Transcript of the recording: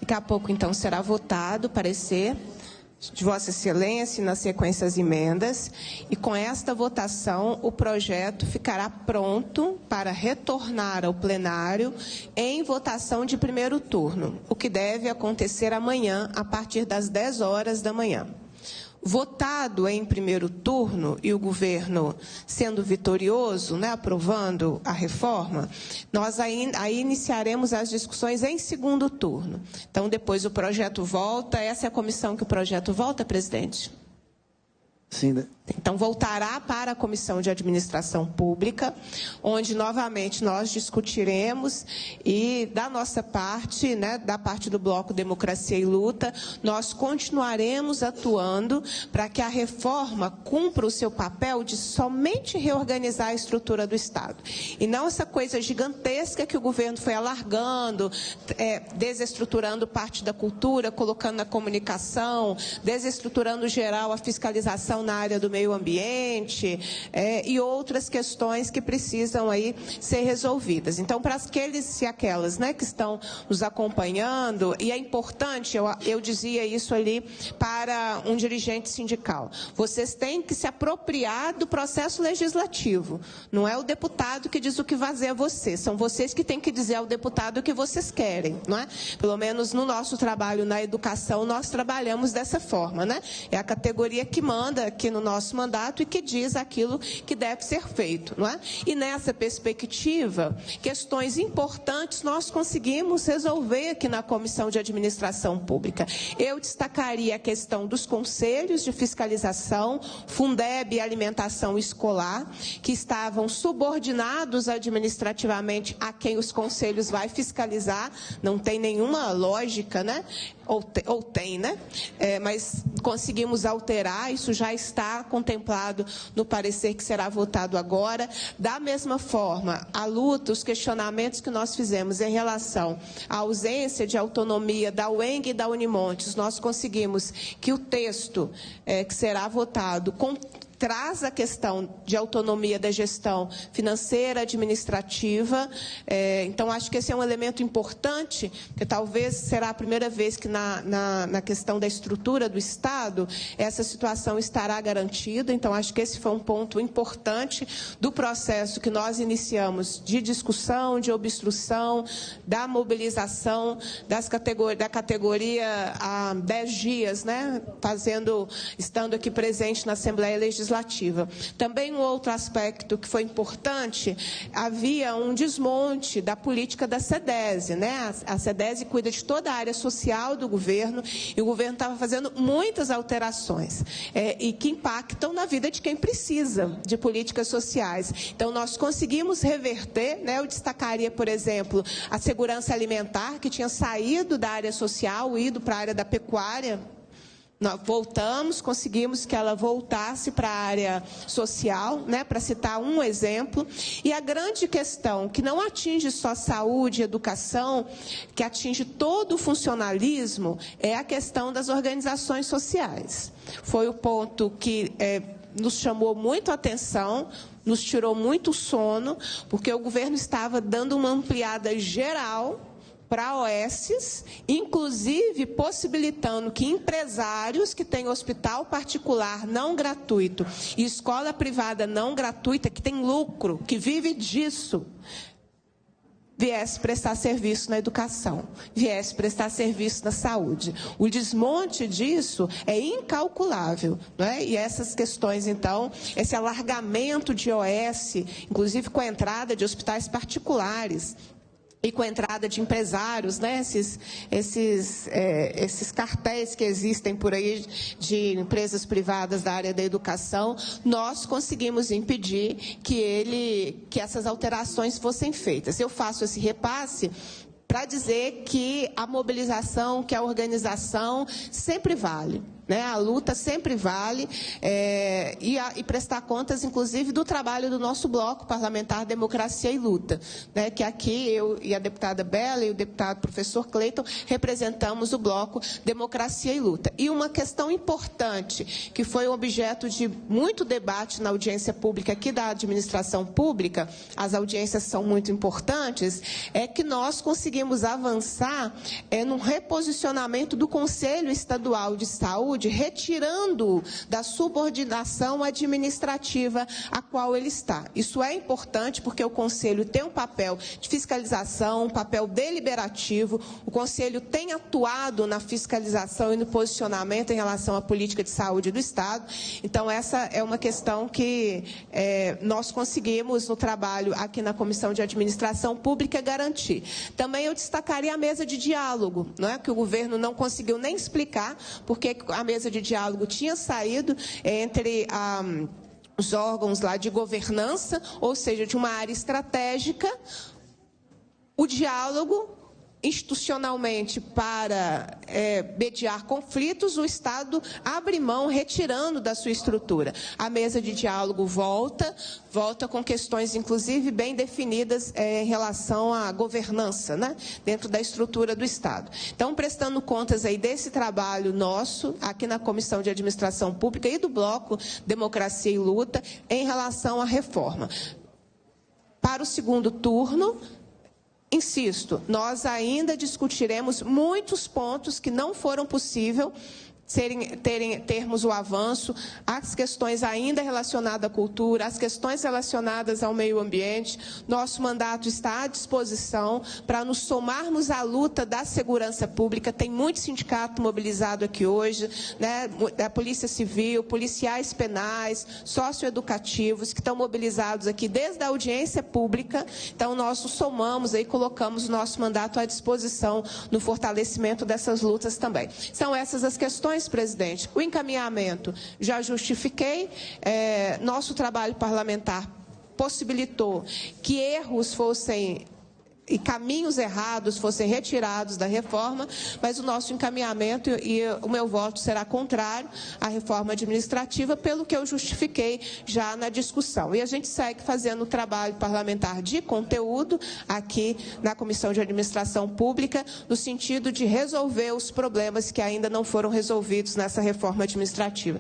Daqui a pouco, então, será votado o parecer de Vossa Excelência, na sequência as emendas, e com esta votação o projeto ficará pronto para retornar ao plenário em votação de primeiro turno, o que deve acontecer amanhã, a partir das 10 horas da manhã. Votado em primeiro turno e o governo sendo vitorioso, né, aprovando a reforma, nós aí iniciaremos as discussões em segundo turno. Então, depois o projeto volta. Essa é a comissão que o projeto volta, presidente? Sim, né? Então, voltará para a Comissão de Administração Pública, onde, novamente, nós discutiremos e, da nossa parte, né, da parte do Bloco Democracia e Luta, nós continuaremos atuando para que a reforma cumpra o seu papel de somente reorganizar a estrutura do Estado. E não essa coisa gigantesca que o governo foi alargando, desestruturando parte da cultura, colocando na comunicação, desestruturando geral a fiscalização na área do meio ambiente e outras questões que precisam aí ser resolvidas. Então, para aqueles e aquelas, né, que estão nos acompanhando, e é importante, eu dizia isso ali para um dirigente sindical, vocês têm que se apropriar do processo legislativo. Não é o deputado que diz o que fazer a vocês, são vocês que têm que dizer ao deputado o que vocês querem, não é? Pelo menos no nosso trabalho na educação, nós trabalhamos dessa forma, né? É a categoria que manda aqui no nosso mandato e que diz aquilo que deve ser feito, não é? E nessa perspectiva, questões importantes nós conseguimos resolver aqui na Comissão de Administração Pública. Eu destacaria a questão dos conselhos de fiscalização, Fundeb e alimentação escolar, que estavam subordinados administrativamente a quem os conselhos vai fiscalizar. Não tem nenhuma lógica, né? Ou tem, né? Mas conseguimos alterar, isso já está contemplado no parecer que será votado agora. Da mesma forma, a luta, os questionamentos que nós fizemos em relação à ausência de autonomia da UENG e da Unimontes, nós conseguimos que o texto que será votado traz a questão de autonomia da gestão financeira, administrativa. Então, acho que esse é um elemento importante, que talvez será a primeira vez que na questão da estrutura do Estado, essa situação estará garantida. Então, acho que esse foi um ponto importante do processo que nós iniciamos de discussão, de obstrução, da mobilização da categoria há 10 dias, né, estando aqui presente na Assembleia Legislativa. Também um outro aspecto que foi importante, havia um desmonte da política da SEDESE, né? A SEDESE cuida de toda a área social do governo e o governo estava fazendo muitas alterações e que impactam na vida de quem precisa de políticas sociais. Então, nós conseguimos reverter, né? Eu destacaria, por exemplo, a segurança alimentar, que tinha saído da área social, ido para a área da pecuária. Nós voltamos, conseguimos que ela voltasse para a área social, né, para citar um exemplo. E a grande questão, que não atinge só saúde e educação, que atinge todo o funcionalismo, é a questão das organizações sociais. Foi o ponto que nos chamou muito a atenção, nos tirou muito sono, porque o governo estava dando uma ampliada geral para OSs, inclusive possibilitando que empresários que têm hospital particular não gratuito e escola privada não gratuita, que tem lucro, que vive disso, viesse prestar serviço na educação, viesse prestar serviço na saúde. O desmonte disso é incalculável, não é? E essas questões, então, esse alargamento de OS, inclusive com a entrada de hospitais particulares, e com a entrada de empresários, né, esses cartéis que existem por aí de empresas privadas da área da educação, nós conseguimos impedir que essas alterações fossem feitas. Eu faço esse repasse para dizer que a mobilização, que a organização sempre vale. né? A luta sempre vale, e prestar contas, inclusive, do trabalho do nosso bloco parlamentar Democracia e Luta, né? Que aqui eu e a deputada Bela e o deputado professor Cleiton representamos o bloco Democracia e Luta. E uma questão importante, que foi objeto de muito debate na audiência pública aqui da administração pública, as audiências são muito importantes, é que nós conseguimos avançar no reposicionamento do Conselho Estadual de Saúde, retirando da subordinação administrativa a qual ele está. Isso é importante porque o Conselho tem um papel de fiscalização, um papel deliberativo, o Conselho tem atuado na fiscalização e no posicionamento em relação à política de saúde do Estado. Então, essa é uma questão que nós conseguimos, no trabalho aqui na Comissão de Administração Pública, garantir. Também eu destacaria a mesa de diálogo, não é? Que o governo não conseguiu nem explicar porque a mesa de diálogo tinha saído entre os órgãos lá de governança, ou seja, de uma área estratégica, o diálogo institucionalmente para mediar conflitos, o Estado abre mão, retirando da sua estrutura. A mesa de diálogo volta com questões, inclusive, bem definidas em relação à governança, né, dentro da estrutura do Estado. Então, prestando contas aí desse trabalho nosso, aqui na Comissão de Administração Pública e do Bloco Democracia e Luta, em relação à reforma. Para o segundo turno, insisto, nós ainda discutiremos muitos pontos que não foram possível termos o avanço, as questões ainda relacionadas à cultura, as questões relacionadas ao meio ambiente. Nosso mandato está à disposição para nos somarmos à luta da segurança pública. Tem muito sindicato mobilizado aqui hoje, né, da Polícia Civil, policiais penais, socioeducativos, que estão mobilizados aqui desde a audiência pública. Então, nós nos somamos e colocamos o nosso mandato à disposição no fortalecimento dessas lutas também. São essas as questões, presidente. O encaminhamento já justifiquei, nosso trabalho parlamentar possibilitou que erros fossem e caminhos errados fossem retirados da reforma, mas o nosso encaminhamento e o meu voto será contrário à reforma administrativa, pelo que eu justifiquei já na discussão. E a gente segue fazendo o trabalho parlamentar de conteúdo aqui na Comissão de Administração Pública, no sentido de resolver os problemas que ainda não foram resolvidos nessa reforma administrativa.